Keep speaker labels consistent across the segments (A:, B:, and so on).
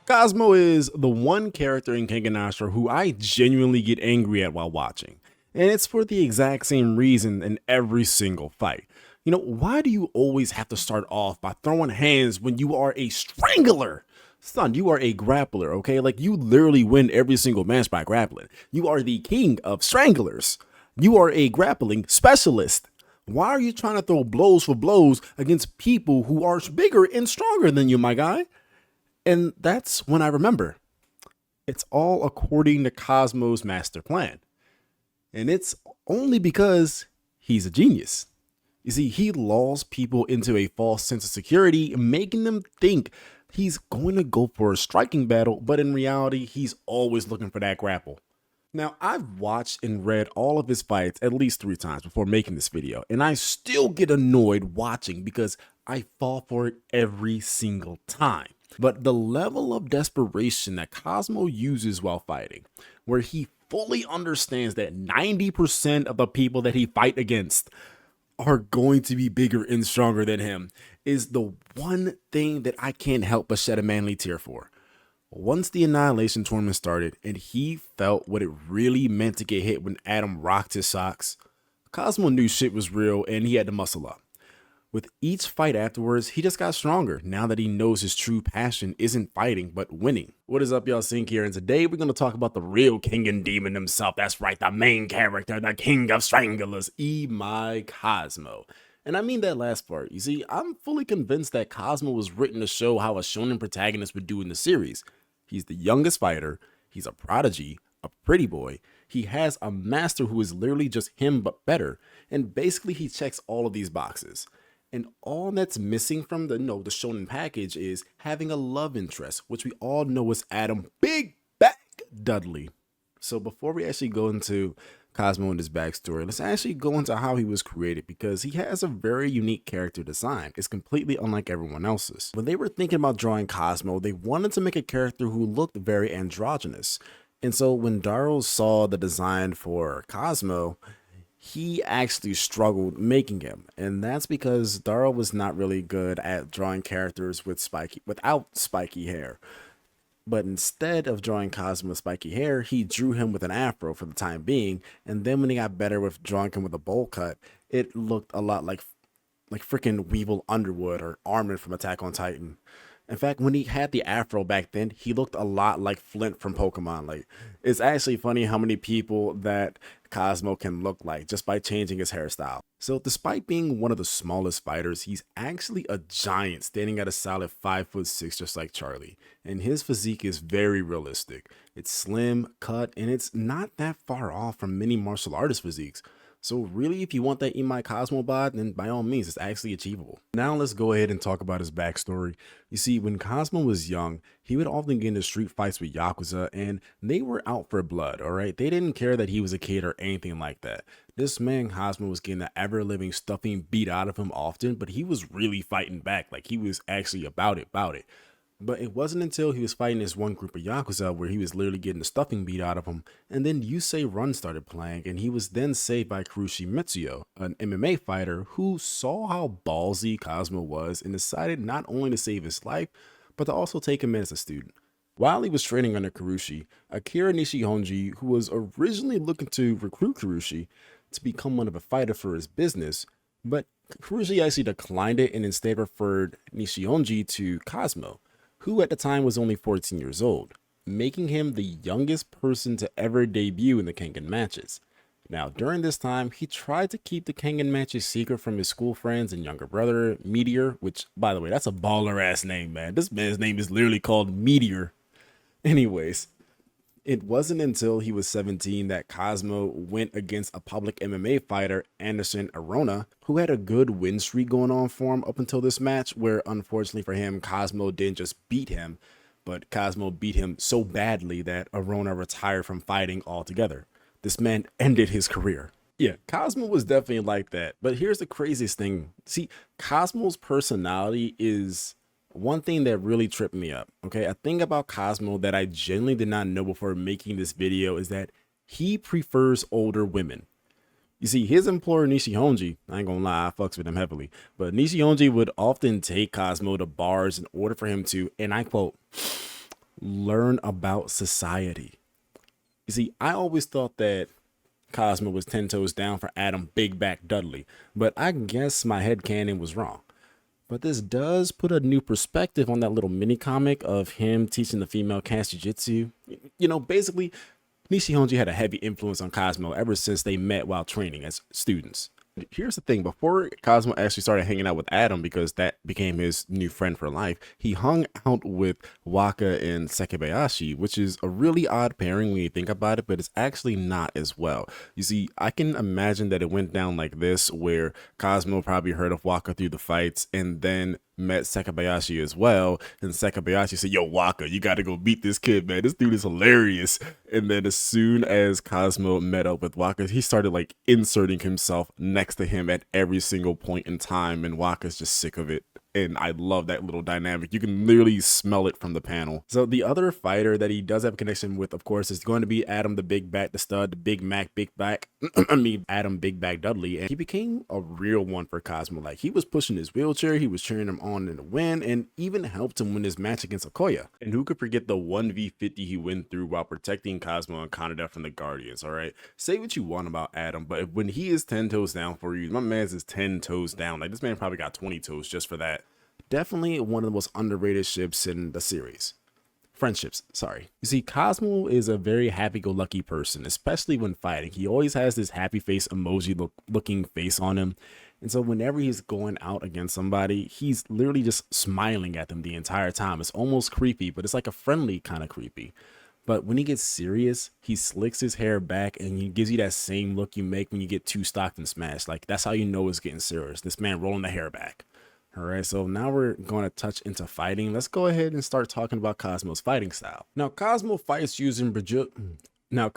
A: Cosmo is the one character in Kengan Ashura who I genuinely get angry at while watching. And it's for the exact same reason in every single fight. You know, why do you always have to start off by throwing hands when you are a strangler? Son, you are a grappler, okay? Like, you literally win every single match by grappling. You are the king of stranglers. You are a grappling specialist. Why are you trying to throw blows for blows against people who are bigger and stronger than you, my guy? And that's when I remember. It's all according to Cosmo's master plan. And it's only because he's a genius. You see, he lulls people into a false sense of security, making them think he's going to go for a striking battle, but in reality, he's always looking for that grapple. Now, I've watched and read all of his fights at least 3 times before making this video, and I still get annoyed watching because I fall for it every single time. But the level of desperation that Cosmo uses while fighting, where he fully understands that 90% of the people that he fight against are going to be bigger and stronger than him, is the one thing that I can't help but shed a manly tear for. Once the Annihilation tournament started and he felt what it really meant to get hit when Adam rocked his socks, Cosmo knew shit was real and he had to muscle up. With each fight afterwards, he just got stronger now that he knows his true passion isn't fighting, but winning. What is up, y'all? Sync here, and today we're going to talk about the real Kengan demon himself. That's right, the main character, the king of stranglers, Imai Cosmo. And I mean that last part. You see, I'm fully convinced that Cosmo was written to show how a shonen protagonist would do in the series. He's the youngest fighter, he's a prodigy, a pretty boy, he has a master who is literally just him but better, and basically he checks all of these boxes. And all that's missing from the shonen package is having a love interest, which we all know is Adam Big Back Dudley. So before we actually go into Cosmo and his backstory, let's actually go into how he was created, because he has a very unique character design. It's completely unlike everyone else's. When they were thinking about drawing Cosmo, they wanted to make a character who looked very androgynous. And so when Darrow saw the design for Cosmo, he actually struggled making him, and that's because Darrow was not really good at drawing characters without spiky hair. But instead of drawing Cosmo with spiky hair, he drew him with an afro for the time being, and then when he got better with drawing him with a bowl cut, it looked a lot like freaking Weevil Underwood or Armin from Attack on Titan. In fact, when he had the afro back then, he looked a lot like Flint from Pokemon. Like, it's actually funny how many people that Cosmo can look like just by changing his hairstyle. So despite being one of the smallest fighters, he's actually a giant standing at a solid 5'6", just like Charlie. And his physique is very realistic. It's slim, cut, and it's not that far off from many martial artist physiques. So really, if you want that Imai Cosmo bod, then by all means, it's actually achievable. Now let's go ahead and talk about his backstory. You see, when Cosmo was young, he would often get into street fights with Yakuza, and they were out for blood, alright? They didn't care that he was a kid or anything like that. This man, Cosmo, was getting the ever-living stuffing beat out of him often, but he was really fighting back. Like, he was actually about it. But it wasn't until he was fighting this one group of Yakuza where he was literally getting the stuffing beat out of him, and then Yusei Run started playing, and he was then saved by Kurushi Mitsuyo, an MMA fighter who saw how ballsy Cosmo was and decided not only to save his life, but to also take him in as a student. While he was training under Kurushi, Akira Nishihonji, who was originally looking to recruit Kurushi to become one of a fighter for his business, but Kurushi actually declined it and instead referred Nishihonji to Cosmo, who at the time was only 14 years old, making him the youngest person to ever debut in the Kengan matches. Now, during this time, he tried to keep the Kengan matches secret from his school friends and younger brother, Meteor, which, by the way, that's a baller-ass name, man. This man's name is literally called Meteor. Anyways, it wasn't until he was 17 that Cosmo went against a public MMA fighter, Anderson Arona, who had a good win streak going on for him up until this match, where unfortunately for him, Cosmo didn't just beat him, but Cosmo beat him so badly that Arona retired from fighting altogether. this man ended his career. Yeah, Cosmo was definitely like that. But here's the craziest thing. See, Cosmo's personality is one thing that really tripped me up. Okay, a thing about Cosmo that I genuinely did not know before making this video is that he prefers older women. You see, his employer Nishihonji, I ain't gonna lie, I fucks with him heavily, but Nishihonji would often take Cosmo to bars in order for him to, and I quote, learn about society. You see, I always thought that Cosmo was 10 toes down for Adam Big Back Dudley, but I guess my headcanon was wrong. But this does put a new perspective on that little mini comic of him teaching the female cast jiu-jitsu. You know, basically, Nishihonji had a heavy influence on Cosmo ever since they met while training as students. Here's the thing, before Cosmo actually started hanging out with Adam, because that became his new friend for life, he hung out with Waka and Sekibayashi, which is a really odd pairing when you think about it, but it's actually not as well. You see, I can imagine that it went down like this, where Cosmo probably heard of Waka through the fights and then met Sekibayashi as well, and Sekibayashi said, yo, Waka, you gotta go beat this kid, man, this dude is hilarious. And then as soon as Cosmo met up with Waka, he started like inserting himself next to him at every single point in time, and Waka's just sick of it. And I love that little dynamic. You can literally smell it from the panel. So the other fighter that he does have a connection with, of course, is going to be Adam the Big Back, the stud, the Big Mac, Big Back. I mean, Adam Big Back Dudley. And he became a real one for Cosmo. Like, he was pushing his wheelchair, he was cheering him on in the win, and even helped him win his match against Okoya. And who could forget the 1v50 he went through while protecting Cosmo and Kaneda from the Guardians, all right? Say what you want about Adam, but when he is 10 toes down for you, my man's is 10 toes down. Like, this man probably got 20 toes just for that. Definitely one of the most underrated ships in the series. Friendships, sorry. You see, Cosmo is a very happy-go-lucky person, especially when fighting. He always has this happy face emoji looking face on him. And so whenever he's going out against somebody, he's literally just smiling at them the entire time. It's almost creepy, but it's like a friendly kind of creepy. But when he gets serious, he slicks his hair back and he gives you that same look you make when you get too stocked and smashed. Like, that's how you know it's getting serious. This man rolling the hair back. All right, so now we're going to touch into fighting. Let's go ahead and start talking about Cosmo's fighting style. Now, Cosmo fights using Brazilian. Bro,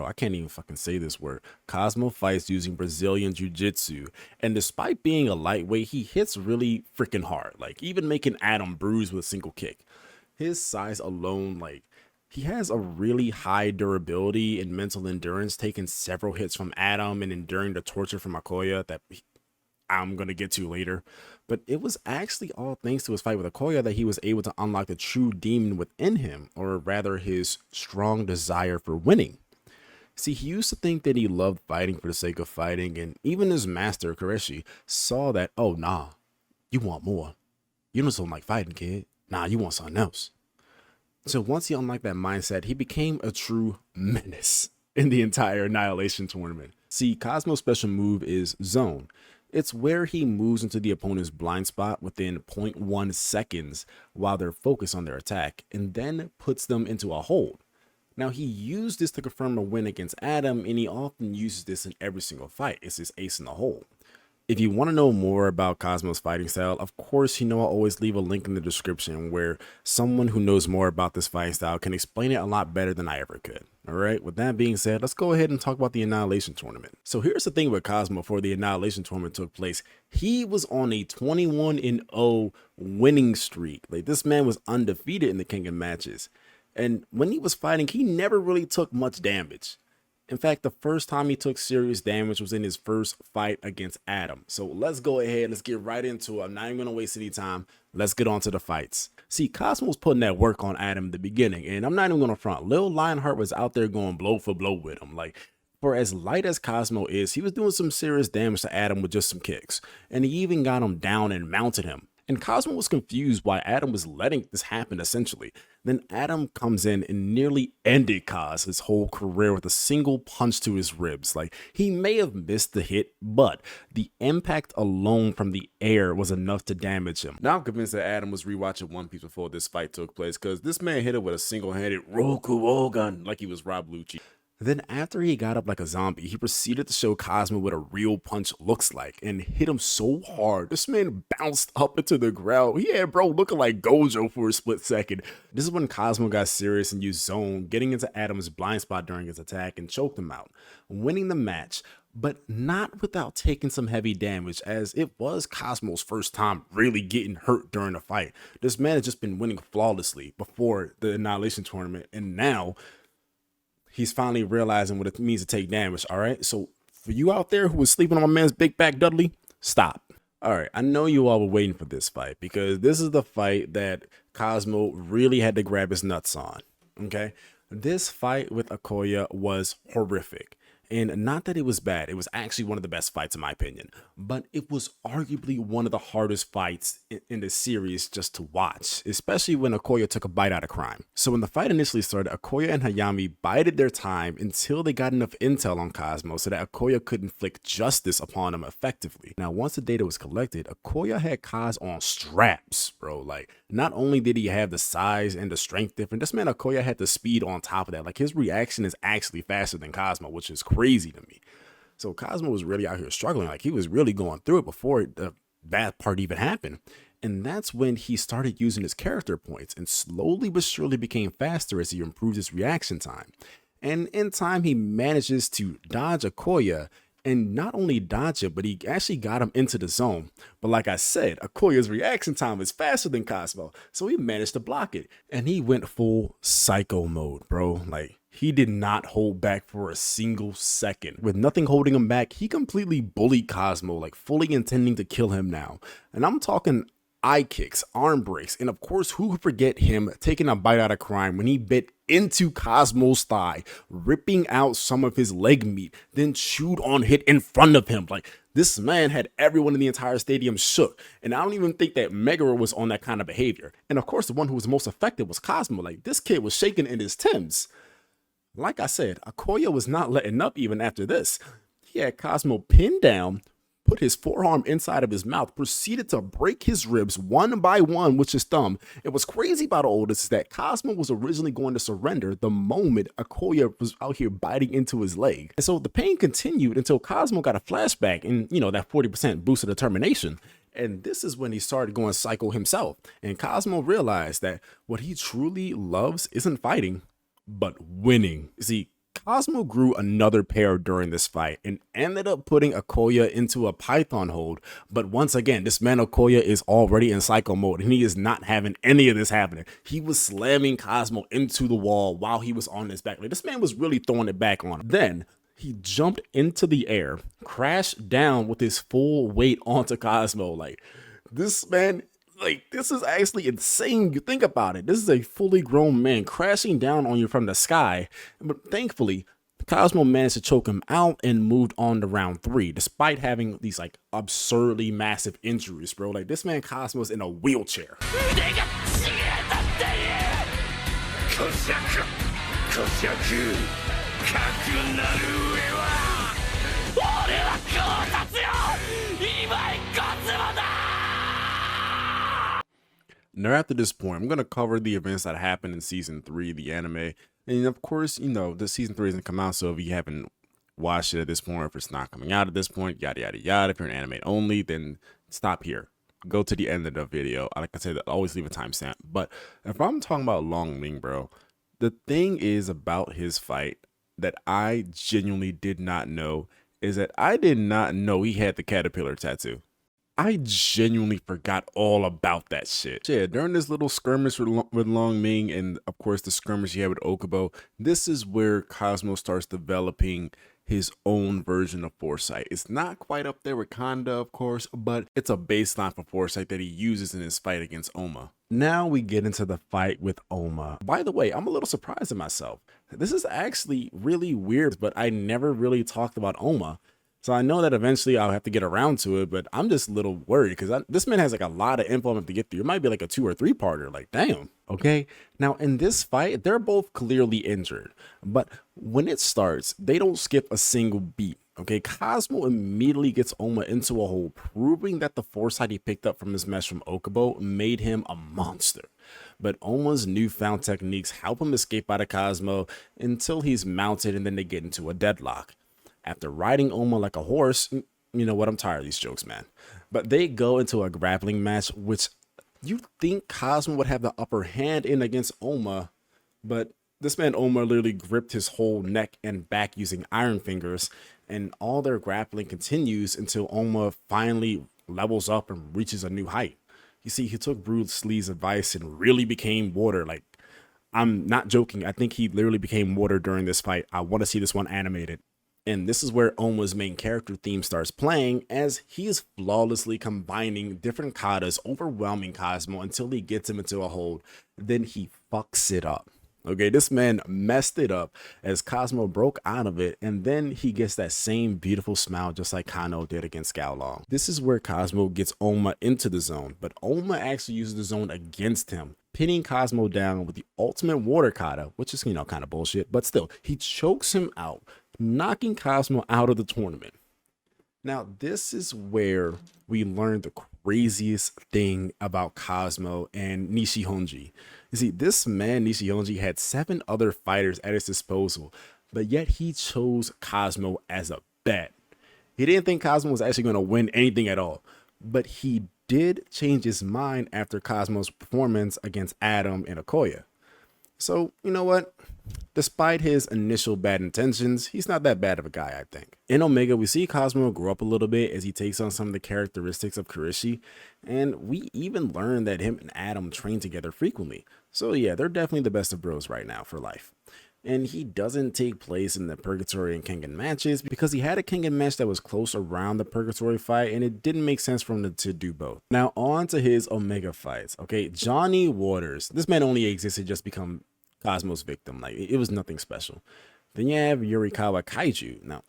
A: I can't even fucking say this word. Cosmo fights using Brazilian jiu-jitsu, and despite being a lightweight, he hits really freaking hard, like even making Adam bruise with a single kick. His size alone, like, he has a really high durability and mental endurance, taking several hits from Adam and enduring the torture from Okoya that I'm going to get to later. But it was actually all thanks to his fight with Okoya that he was able to unlock the true demon within him, or rather his strong desire for winning. See, he used to think that he loved fighting for the sake of fighting, and even his master, Koreshi, saw that, oh, nah, you want more. You don't like fighting, kid. Nah, you want something else. So once he unlocked that mindset, he became a true menace in the entire Annihilation tournament. See, Cosmo's special move is Zone. It's where he moves into the opponent's blind spot within 0.1 seconds while they're focused on their attack, and then puts them into a hold. Now, he used this to confirm a win against Adam, and he often uses this in every single fight. It's his ace in the hole. If you want to know more about Cosmo's fighting style, of course, you know I'll always leave a link in the description where someone who knows more about this fighting style can explain it a lot better than I ever could. Alright, with that being said, let's go ahead and talk about the Annihilation tournament. So here's the thing with Cosmo before the Annihilation tournament took place. He was on a 21-0 winning streak. Like, this man was undefeated in the Kengan matches. And when he was fighting, he never really took much damage. In fact, the first time he took serious damage was in his first fight against Adam. So let's go ahead, let's get right into it. I'm not even gonna waste any time. Let's get on to the fights. See, Cosmo was putting that work on Adam in the beginning, and I'm not even gonna front. Lil Lionheart was out there going blow for blow with him. Like, for as light as Cosmo is, he was doing some serious damage to Adam with just some kicks. And he even got him down and mounted him. And Cosmo was confused why Adam was letting this happen, essentially. Then Adam comes in and nearly ended Cos's whole career with a single punch to his ribs. Like, he may have missed the hit, but the impact alone from the air was enough to damage him. Now I'm convinced that Adam was rewatching One Piece before this fight took place, because this man hit it with a single-handed Roku Ogun like he was Rob Lucci. Then after he got up like a zombie, he proceeded to show Cosmo what a real punch looks like and hit him so hard. This man bounced up into the ground. He had bro looking like Gojo for a split second. This is when Cosmo got serious and used Zone, getting into Adam's blind spot during his attack and choked him out, winning the match, but not without taking some heavy damage, as it was Cosmo's first time really getting hurt during a fight. This man has just been winning flawlessly before the Annihilation tournament, and now he's finally realizing what it means to take damage. All right. So for you out there who was sleeping on my man's big back Dudley, stop. All right. I know you all were waiting for this fight because this is the fight that Cosmo really had to grab his nuts on. Okay. This fight with Akoya was horrific. And not that it was bad, it was actually one of the best fights in my opinion, but it was arguably one of the hardest fights in the series just to watch, especially when Akoya took a bite out of crime. So when the fight initially started, Akoya and Hayami bided their time until they got enough intel on Cosmo so that Akoya could inflict justice upon him effectively. Now, once the data was collected, Akoya had Kaz on straps, bro. Like, not only did he have the size and the strength different, this man Akoya had the speed on top of that. Like, his reaction is actually faster than Cosmo, which is crazy to me. So Cosmo was really out here struggling. Like, he was really going through it before the bad part even happened. And that's when he started using his character points and slowly but surely became faster as he improved his reaction time. And in time, he manages to dodge Akoya, and not only dodge it, but he actually got him into the zone. But like I said, Akoya's reaction time is faster than Cosmo, so he managed to block it. And he went full psycho mode, bro. Like, he did not hold back for a single second. With nothing holding him back, he completely bullied Cosmo, like fully intending to kill him now. And I'm talking eye kicks, arm breaks, and of course, who could forget him taking a bite out of crime when he bit into Cosmo's thigh, ripping out some of his leg meat, then chewed on it in front of him. Like, this man had everyone in the entire stadium shook, and I don't even think that Megara was on that kind of behavior. And of course, the one who was most affected was Cosmo. Like, this kid was shaking in his Timbs. Like I said, Akoya was not letting up even after this. He had Cosmo pinned down, put his forearm inside of his mouth, proceeded to break his ribs one by one with his thumb. It was crazy about all this is that Cosmo was originally going to surrender the moment Akoya was out here biting into his leg. And so the pain continued until Cosmo got a flashback and, you know, that 40% boost of determination. And this is when he started going psycho himself. And Cosmo realized that what he truly loves isn't fighting, but winning. See, Cosmo grew another pair during this fight and ended up putting Akoya into a python hold. But once again, this man Akoya is already in psycho mode and he is not having any of this happening. He was slamming Cosmo into the wall while he was on his back. Like, this man was really throwing it back on him. Then he jumped into the air, crashed down with his full weight onto Cosmo. Like, this man, like, this is actually insane. You think about it. This is a fully grown man crashing down on you from the sky. But thankfully, Cosmo managed to choke him out and moved on to round 3, despite having these like absurdly massive injuries, bro. Like, this man Cosmo's in a wheelchair. Now, after this point, I'm going to cover the events that happened in season 3, the anime. And of course, you know, the season 3 hasn't come out, so if you haven't watched it at this point, or if it's not coming out at this point, yada, yada, yada. If you're an anime only, then stop here. Go to the end of the video. Like I said, always leave a timestamp. But if I'm talking about Long Ling, bro, the thing is about his fight that I genuinely did not know is that I did not know he had the caterpillar tattoo. I genuinely forgot all about that shit. Yeah, during this little skirmish with Long Ming and of course the skirmish he had with Okubo, this is where Cosmo starts developing his own version of foresight. It's not quite up there with Kanda, of course, but it's a baseline for foresight that he uses in his fight against Oma. Now we get into the fight with Oma. By the way, I'm a little surprised at myself. This is actually really weird, but I never really talked about Oma. So I know that eventually I'll have to get around to it, but I'm just a little worried because this man has like a lot of info to get through. It might be like a 2 or 3 parter. Like, damn. Okay. Now in this fight, they're both clearly injured, but when it starts, they don't skip a single beat. Okay. Cosmo immediately gets Oma into a hole, proving that the foresight he picked up from his mess from Okubo made him a monster. but Oma's newfound techniques help him escape out of Cosmo until he's mounted and then they get into a deadlock. After riding Oma like a horse, you know what, I'm tired of these jokes, man. But they go into a grappling match, which you think Cosmo would have the upper hand in against Oma, but this man Oma literally gripped his whole neck and back using iron fingers, and all their grappling continues until Oma finally levels up and reaches a new height. You see, he took Bruce Lee's advice and really became water. Like, I'm not joking. I think he literally became water during this fight. I want to see this one animated. And this is where Oma's main character theme starts playing, as he is flawlessly combining different katas, overwhelming Cosmo until he gets him into a hold. Then he fucks it up. Okay, this man messed it up as Cosmo broke out of it, and then he gets that same beautiful smile just like Kano did against Gao Long. This is where Cosmo gets Oma into the zone, but Oma actually uses the zone against him, pinning Cosmo down with the ultimate water kata, which is, kind of bullshit, but still, he chokes him out, knocking Cosmo out of the tournament. Now, this is where we learn the craziest thing about Cosmo and Nishihonji. You see, this man, Nishihonji, had 7 other fighters at his disposal, but yet he chose Cosmo as a bet. He didn't think Cosmo was actually going to win anything at all, but he did change his mind after Cosmo's performance against Adam and Okoye. So, you know what? Despite his initial bad intentions, he's not that bad of a guy, I think. In Omega, we see Cosmo grow up a little bit as he takes on some of the characteristics of Kurishi, and we even learn that him and Adam train together frequently. So yeah, they're definitely the best of bros right now for life. And he doesn't take place in the Purgatory and Kengan matches because he had a Kengan match that was close around the Purgatory fight, and it didn't make sense for him to do both. Now on to his Omega fights. Okay, Johnny Waters. This man only existed just to become Cosmo's victim. Like, it was nothing special. Then you have Yurikawa Kaiju. Now,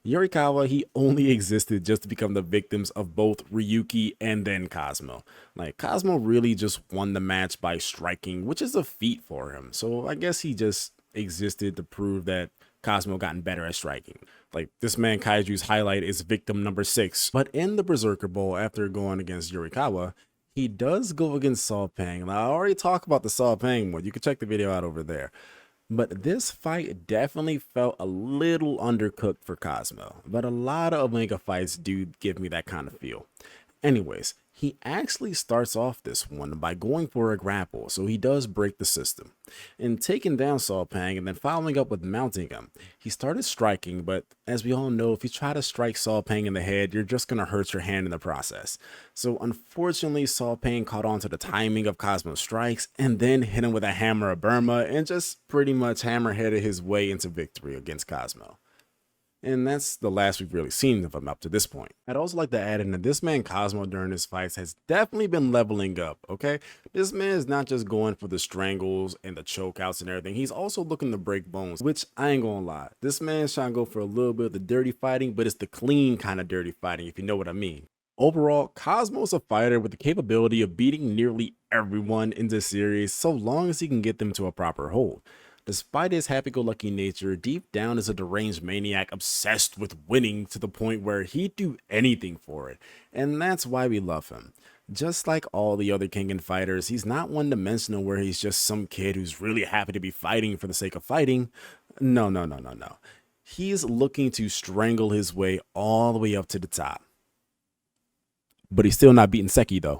A: Yurikawa, he only existed just to become the victims of both Ryuki and then Cosmo. Like, Cosmo really just won the match by striking, which is a feat for him. So I guess he just existed to prove that Cosmo gotten better at striking. Like, this man Kaiju's highlight is victim number 6. But in the Berserker Bowl, after going against Yurikawa, he does go against Saw Pang. Now, I already talked about the Saw Pang one. You can check the video out over there. But this fight definitely felt a little undercooked for Cosmo. But a lot of Omega fights do give me that kind of feel. Anyways, he actually starts off this one by going for a grapple, so he does break the system. And taking down Saw Pang and then following up with mounting him, he started striking, but as we all know, if you try to strike Saw Pang in the head, you're just going to hurt your hand in the process. So unfortunately, Saw Pang caught on to the timing of Cosmo's strikes and then hit him with a hammer of Burma and just pretty much hammer-headed his way into victory against Cosmo. And that's the last we've really seen of him up to this point. I'd also like to add in that this man Cosmo during his fights has definitely been leveling up, okay? This man is not just going for the strangles and the chokeouts and everything. He's also looking to break bones, which I ain't gonna lie. This man's trying to go for a little bit of the dirty fighting, but it's the clean kind of dirty fighting, if you know what I mean. Overall, Cosmo's a fighter with the capability of beating nearly everyone in this series so long as he can get them to a proper hold. Despite his happy-go-lucky nature, deep down is a deranged maniac obsessed with winning to the point where he'd do anything for it, and that's why we love him. Just like all the other Kengan fighters, he's not one-dimensional where he's just some kid who's really happy to be fighting for the sake of fighting. No. He's looking to strangle his way all the way up to the top. But he's still not beating Seki though.